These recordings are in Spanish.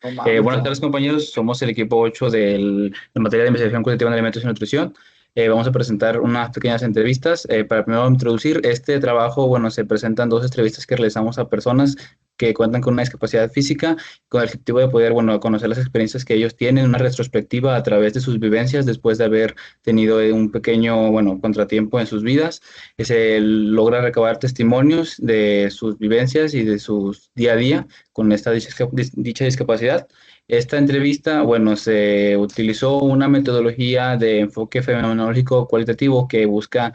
No mames, Buenas tardes, compañeros. Somos el equipo 8 de materia de investigación cualitativa en alimentos y nutrición. Vamos a presentar unas pequeñas entrevistas. Para primero introducir este trabajo, bueno, se presentan dos entrevistas que realizamos a personas que cuentan con una discapacidad física, con el objetivo de poder, bueno, conocer las experiencias que ellos tienen, una retrospectiva a través de sus vivencias después de haber tenido un pequeño, bueno, contratiempo en sus vidas. Se logra recabar testimonios de sus vivencias y de sus día a día con esta dicha discapacidad. Esta entrevista, bueno, se utilizó una metodología de enfoque fenomenológico cualitativo que busca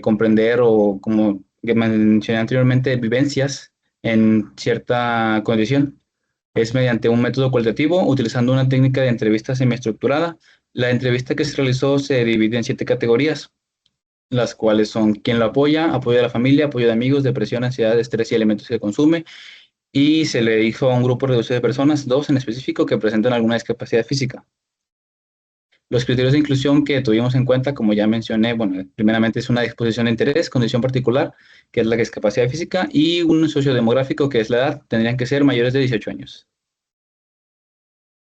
comprender o, como que mencioné anteriormente, vivencias en cierta condición. Es mediante un método cualitativo utilizando una técnica de entrevista semiestructurada. La entrevista que se realizó se divide en 7 categorías, las cuales son quién lo apoya, apoyo de la familia, apoyo de amigos, depresión, ansiedad, estrés y elementos que consume, y se le dijo a un grupo reducido de personas, dos en específico, que presentan alguna discapacidad física. Los criterios de inclusión que tuvimos en cuenta, como ya mencioné, bueno, primeramente es una disposición de interés, condición particular, que es la discapacidad física, y un sociodemográfico, que es la edad, tendrían que ser mayores de 18 años.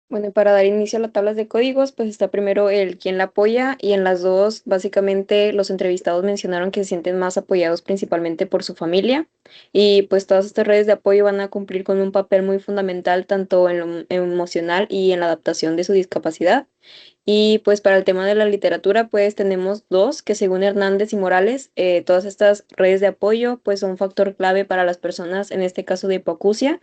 bueno, y para dar inicio a las tablas de códigos, pues está primero el quién la apoya y en las dos, básicamente los entrevistados mencionaron que se sienten más apoyados principalmente por su familia y pues todas estas redes de apoyo van a cumplir con un papel muy fundamental tanto en lo emocional y en la adaptación de su discapacidad. Y pues para el tema de la literatura, pues tenemos dos que según Hernández y Morales, todas estas redes de apoyo pues son un factor clave para las personas, en este caso de hipoacusia,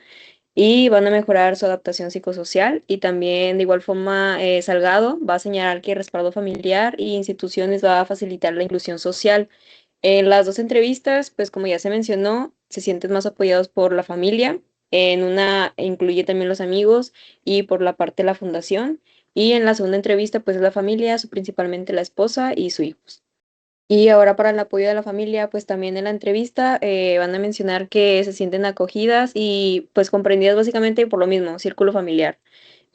y van a mejorar su adaptación psicosocial. Y también de igual forma Salgado va a señalar que respaldo familiar y instituciones va a facilitar la inclusión social. En las dos entrevistas, pues como ya se mencionó, se sienten más apoyados por la familia. En una incluye también los amigos y por la parte de la fundación. Y en la segunda entrevista, pues es la familia, principalmente la esposa y su hijos. Y ahora para el apoyo de la familia, pues también en la entrevista van a mencionar que se sienten acogidas y pues comprendidas básicamente por lo mismo, círculo familiar.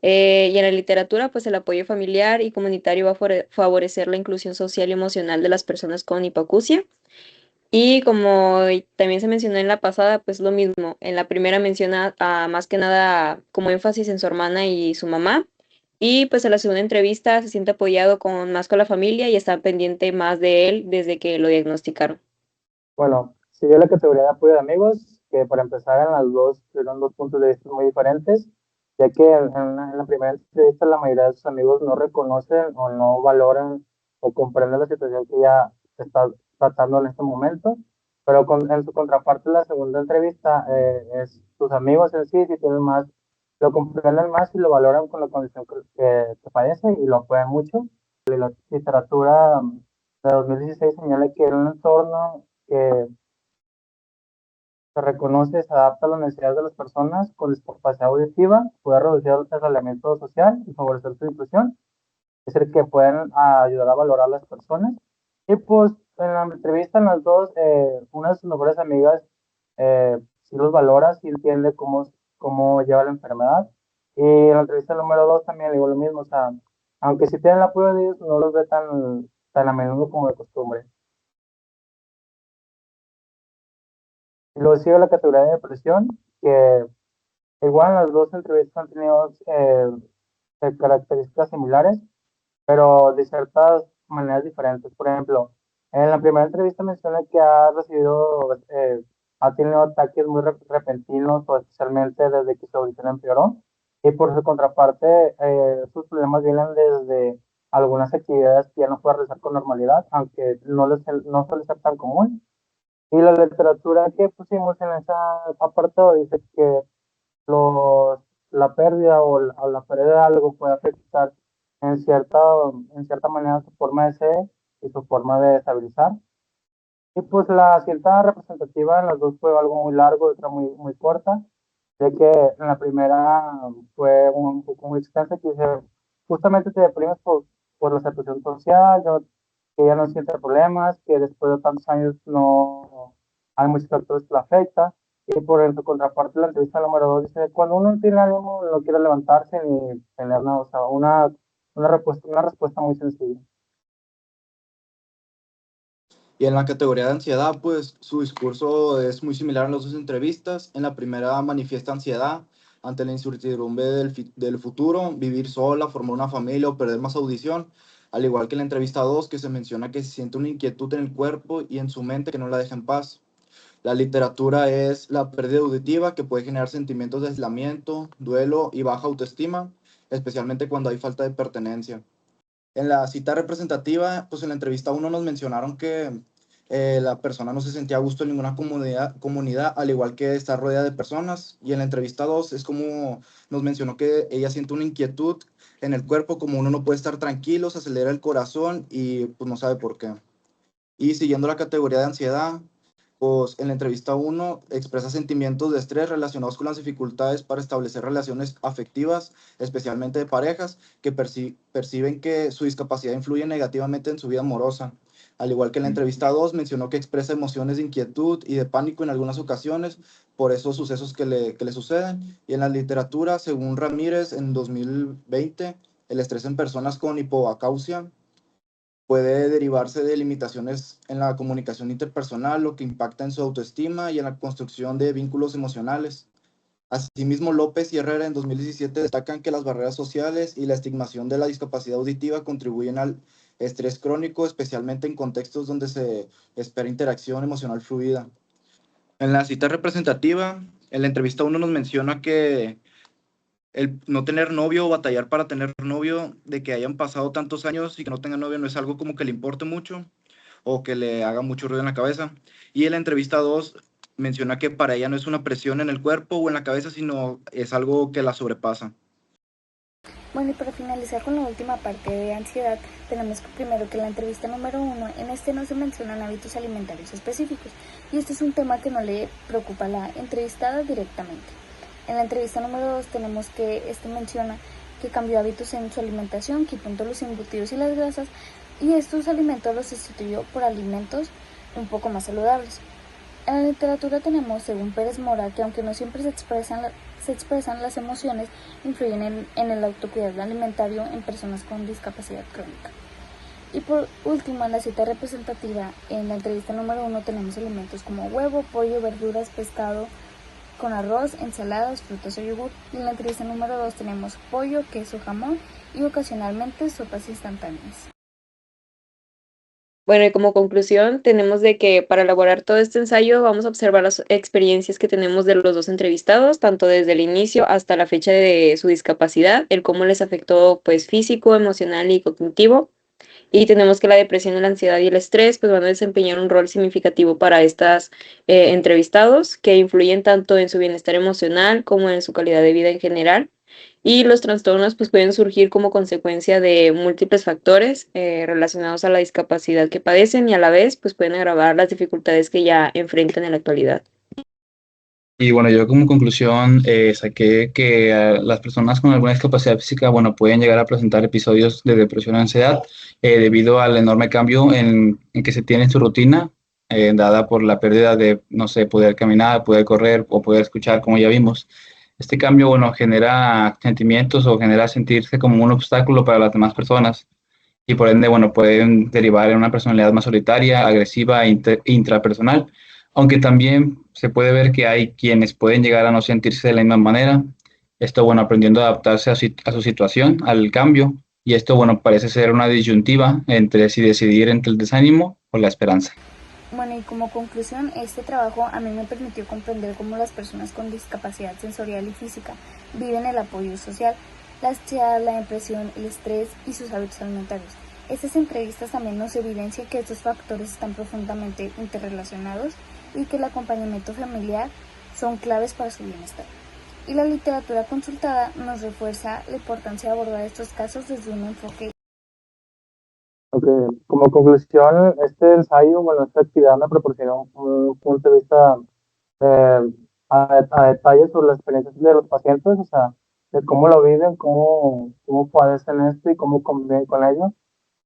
Y en la literatura, pues el apoyo familiar y comunitario va a favorecer la inclusión social y emocional de las personas con hipoacusia. Y como también se mencionó en la pasada, pues lo mismo. En la primera menciona más que nada como énfasis en su hermana y su mamá. Y pues en la segunda entrevista se siente apoyado más con la familia y está pendiente más de él desde que lo diagnosticaron. Bueno, sigue la categoría de apoyo de amigos, que para empezar en las dos eran dos puntos de vista muy diferentes, ya que en la primera entrevista la mayoría de sus amigos no reconocen o no valoran o comprenden la situación que ella está tratando en este momento, pero en su contraparte la segunda entrevista es sus amigos en sí, si tienen más, lo comprenden más y lo valoran con la condición que padece y lo apoyan mucho. La literatura de 2016 señala que era un entorno que se reconoce, se adapta a las necesidades de las personas con discapacidad auditiva, puede reducir el aislamiento social y favorecer su inclusión, es decir, que pueden ayudar a valorar a las personas. Y pues en la entrevista, en las dos, una de sus mejores amigas sí los valora, sí entiende cómo lleva la enfermedad. Y en la entrevista número dos también le digo lo mismo, o sea, aunque sí tienen el apoyo de ellos, no los ve tan a menudo como de costumbre. Luego sigue la categoría de depresión, que igual las dos entrevistas han tenido características similares, pero de ciertas maneras diferentes. Por ejemplo, en la primera entrevista menciona que ha tenido ataques muy repentinos, o especialmente desde que su audición empeoró. Y por su contraparte, sus problemas vienen desde algunas actividades que ya no puede realizar con normalidad, aunque no suele ser tan común. Y la literatura que pusimos en esa apartado dice que los, la pérdida o la pérdida de algo puede afectar en cierta manera su forma de ser y su forma de estabilizar. Y pues la cierta representativa en las dos fue algo muy largo y otra muy corta, ya que en la primera fue un poco muy extensa, que dice, justamente te deprimes por la situación social, que ya no siente problemas, que después de tantos años no hay muchos factores que la afectan. Y por su contraparte, la entrevista número dos dice, cuando uno no tiene ánimo, no quiere levantarse ni tener nada, o sea, una respuesta muy sencilla. Y en la categoría de ansiedad, pues su discurso es muy similar en las dos entrevistas. En la primera manifiesta ansiedad ante la incertidumbre del futuro, vivir sola, formar una familia o perder más audición, al igual que en la entrevista 2, que se menciona que se siente una inquietud en el cuerpo y en su mente que no la deja en paz. La literatura es la pérdida auditiva que puede generar sentimientos de aislamiento, duelo y baja autoestima, especialmente cuando hay falta de pertenencia. En la cita representativa, pues en la entrevista 1 nos mencionaron que la persona no se sentía a gusto en ninguna comunidad, al igual que estar rodeada de personas. Y en la entrevista 2 es como nos mencionó que ella siente una inquietud en el cuerpo, como uno no puede estar tranquilo, se acelera el corazón y pues no sabe por qué. Y siguiendo la categoría de ansiedad, pues en la entrevista 1 expresa sentimientos de estrés relacionados con las dificultades para establecer relaciones afectivas, especialmente de parejas, que perciben que su discapacidad influye negativamente en su vida amorosa. Al igual que en la entrevista 2, mencionó que expresa emociones de inquietud y de pánico en algunas ocasiones por esos sucesos que le suceden. Y en la literatura, según Ramírez, en 2020, el estrés en personas con hipoacausia puede derivarse de limitaciones en la comunicación interpersonal, lo que impacta en su autoestima y en la construcción de vínculos emocionales. Asimismo, López y Herrera en 2017 destacan que las barreras sociales y la estigmación de la discapacidad auditiva contribuyen al estrés crónico, especialmente en contextos donde se espera interacción emocional fluida. En la cita representativa, en la entrevista 1 nos menciona que el no tener novio o batallar para tener novio, de que hayan pasado tantos años y que no tenga novio no es algo como que le importe mucho o que le haga mucho ruido en la cabeza. Y en la entrevista 2 menciona que para ella no es una presión en el cuerpo o en la cabeza, sino es algo que la sobrepasa. Bueno, y para finalizar con la última parte de ansiedad, tenemos que primero que la entrevista número 1, en este no se mencionan hábitos alimentarios específicos, y este es un tema que no le preocupa a la entrevistada directamente. En la entrevista número 2 tenemos que menciona que cambió hábitos en su alimentación, quitando los embutidos y las grasas, y estos alimentos los sustituyó por alimentos un poco más saludables. En la literatura tenemos, según Pérez Mora, que aunque no siempre se expresan las emociones, influyen en el autocuidado alimentario en personas con discapacidad crónica. Y por último, en la cita representativa, en la entrevista número 1 tenemos alimentos como huevo, pollo, verduras, pescado con arroz, ensaladas, frutas o yogur. Y en la entrevista número 2 tenemos pollo, queso, jamón y ocasionalmente sopas instantáneas. Bueno, y como conclusión, tenemos de que para elaborar todo este ensayo vamos a observar las experiencias que tenemos de los dos entrevistados, tanto desde el inicio hasta la fecha de su discapacidad, el cómo les afectó pues físico, emocional y cognitivo. Y tenemos que la depresión, la ansiedad y el estrés pues van a desempeñar un rol significativo para estas entrevistados que influyen tanto en su bienestar emocional como en su calidad de vida en general. Y los trastornos pues pueden surgir como consecuencia de múltiples factores relacionados a la discapacidad que padecen y a la vez pues pueden agravar las dificultades que ya enfrentan en la actualidad. Y bueno, yo como conclusión saqué que las personas con alguna discapacidad física, bueno, pueden llegar a presentar episodios de depresión o ansiedad debido al enorme cambio en que se tiene en su rutina, dada por la pérdida de, no sé, poder caminar, poder correr o poder escuchar, como ya vimos. Este cambio, bueno, genera sentimientos o genera sentirse como un obstáculo para las demás personas y por ende, bueno, pueden derivar en una personalidad más solitaria, agresiva e intrapersonal, aunque también se puede ver que hay quienes pueden llegar a no sentirse de la misma manera, esto, bueno, aprendiendo a adaptarse a su situación, al cambio, y esto, bueno, parece ser una disyuntiva entre si decidir entre el desánimo o la esperanza. Bueno, y como conclusión, este trabajo a mí me permitió comprender cómo las personas con discapacidad sensorial y física viven el apoyo social, la ansiedad, la depresión, el estrés y sus hábitos alimentarios. Estas entrevistas también nos evidencian que estos factores están profundamente interrelacionados y que el acompañamiento familiar son claves para su bienestar. Y la literatura consultada nos refuerza la importancia de abordar estos casos desde un enfoque. Okay. Como conclusión, este ensayo, bueno, esta actividad me proporcionó un punto de vista eh, a detalle sobre las experiencias de los pacientes, o sea, de cómo lo viven, cómo padecen esto y cómo conviven con ello,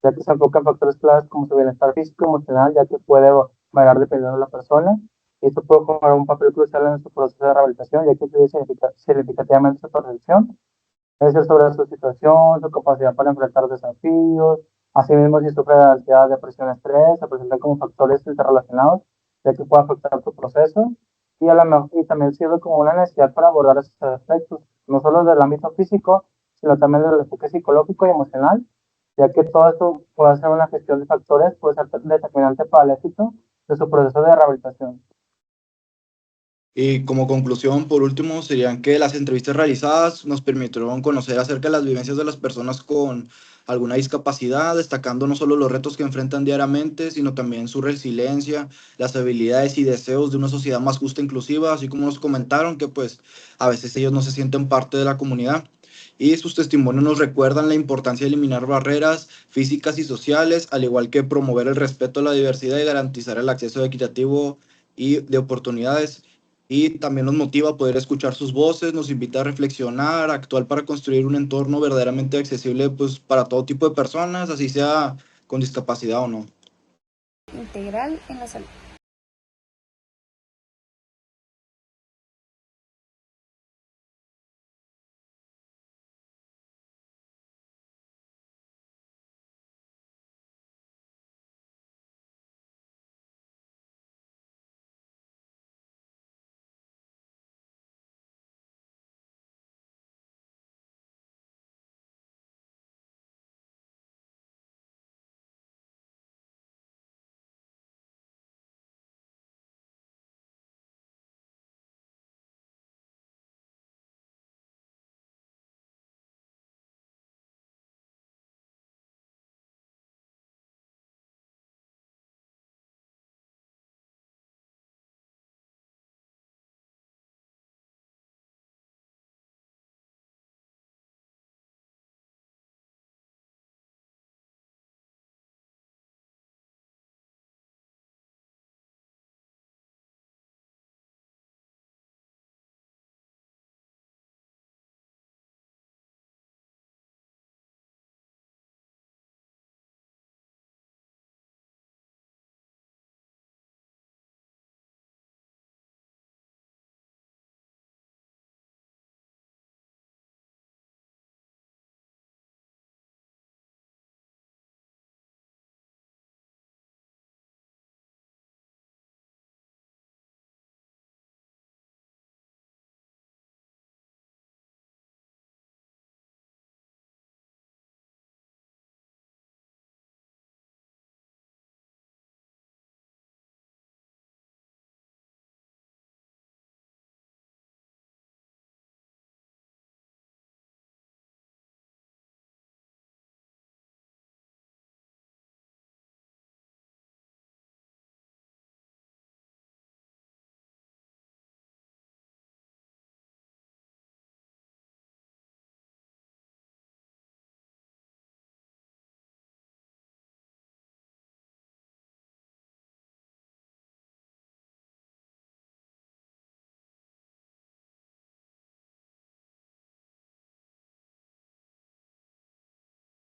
ya que se enfocan en factores claves como su bienestar físico, emocional, ya que puede variar dependiendo de la persona, y esto puede jugar un papel crucial en su proceso de rehabilitación, ya que influye significativamente su percepción, es decir, sobre su situación, su capacidad para enfrentar desafíos. Asimismo, si sufre de ansiedad, depresión, estrés, se presentan como factores interrelacionados, ya que puede afectar tu proceso. y también sirve como una necesidad para abordar esos aspectos, no solo del ámbito físico, sino también del enfoque psicológico y emocional, ya que todo esto puede ser una gestión de factores, puede ser determinante para el éxito de su proceso de rehabilitación. Y como conclusión, por último, serían que las entrevistas realizadas nos permitieron conocer acerca de las vivencias de las personas con alguna discapacidad, destacando no solo los retos que enfrentan diariamente, sino también su resiliencia, las habilidades y deseos de una sociedad más justa e inclusiva, así como nos comentaron que pues a veces ellos no se sienten parte de la comunidad. Y sus testimonios nos recuerdan la importancia de eliminar barreras físicas y sociales, al igual que promover el respeto a la diversidad y garantizar el acceso equitativo y de oportunidades. Y también nos motiva a poder escuchar sus voces, nos invita a reflexionar, a actuar para construir un entorno verdaderamente accesible pues, para todo tipo de personas, así sea con discapacidad o no. Integral en la salud.